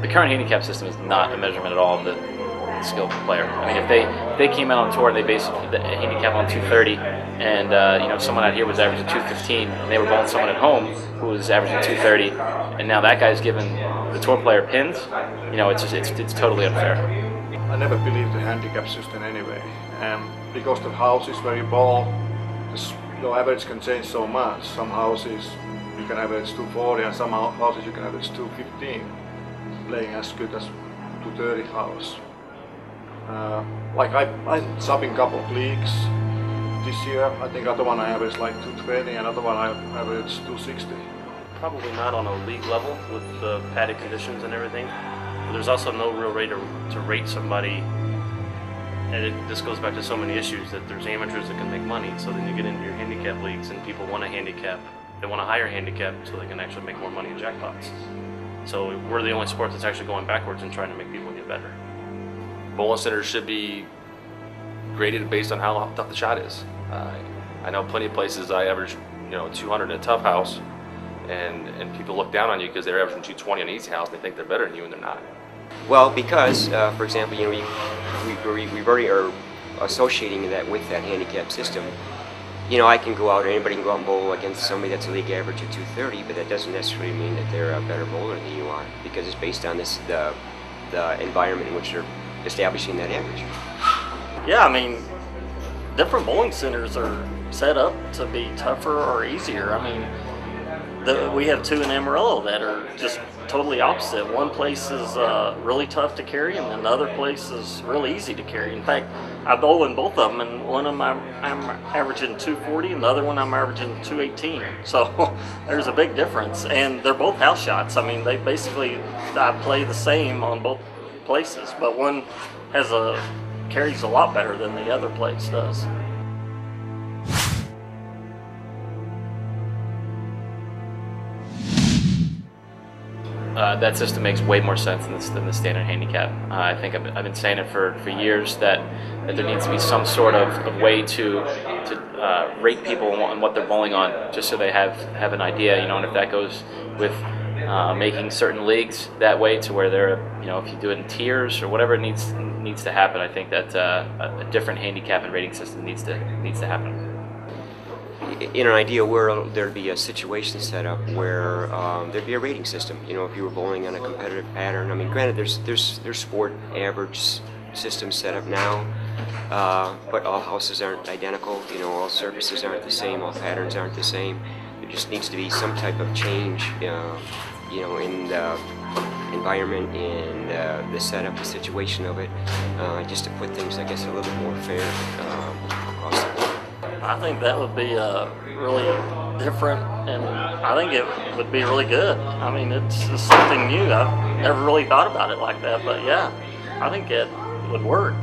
the current handicap system is not a measurement at all of the skill of the player. I mean, if they came out on tour and they based the handicap on 230, and you know, someone out here was averaging 215, and they were bowling someone at home who was averaging 230, and now that guy's giving the tour player pins, you know, it's totally unfair. I never believed the handicap system anyway, because the house is very ball, the average can change so much. Some houses you can average 240, and some houses you can average 215, playing as good as 230 house. Like I'm subbing a couple of leagues this year. I think other one I averaged like 220, another one I averaged 260. Probably not on a league level with the padded conditions and everything. But there's also no real way to rate somebody. And this goes back to so many issues that there's amateurs that can make money. So then you get into your handicap leagues and people want a handicap. They want a higher handicap so they can actually make more money in jackpots. So we're the only sport that's actually going backwards and trying to make people get better. Bowling centers should be graded based on how tough the shot is. I know plenty of places I average, you know, 200 in a tough house, and people look down on you because they're averaging 220 on an easy house. They think they're better than you, and they're not. Well, because, for example, you know, we already are associating that with that handicap system. You know, I can go out, or anybody can go out and bowl against somebody that's a league average of 230, but that doesn't necessarily mean that they're a better bowler than you are, because it's based on the environment in which they're establishing that average. Yeah, I mean, different bowling centers are set up to be tougher or easier. I mean, we have two in Amarillo that are just totally opposite. One place is really tough to carry, and then the other place is really easy to carry. In fact, I bowl in both of them, and one of them I'm averaging 240, and the other one I'm averaging 218. So there's a big difference, and they're both house shots. I mean, they basically, I play the same on both places, but one carries a lot better than the other place does. That system makes way more sense than the standard handicap. I think I've been saying it for years that there needs to be some sort of way to rate people on what they're bowling on, just so they have an idea, you know. And if that goes with making certain leagues that way, to where they're, you know, if you do it in tiers or whatever needs to happen, I think that a different handicap and rating system needs to happen. In an ideal world, there'd be a situation set up where there'd be a rating system. You know, if you were bowling on a competitive pattern. I mean, granted, there's sport average systems set up now, but all houses aren't identical. You know, all surfaces aren't the same, all patterns aren't the same. There just needs to be some type of change, you know, in the environment, in the setup, the situation of it, just to put things, I guess, a little bit more fair across the board. I think that would be really different, and I think it would be really good. I mean, it's something new. I've never really thought about it like that, but yeah, I think it would work.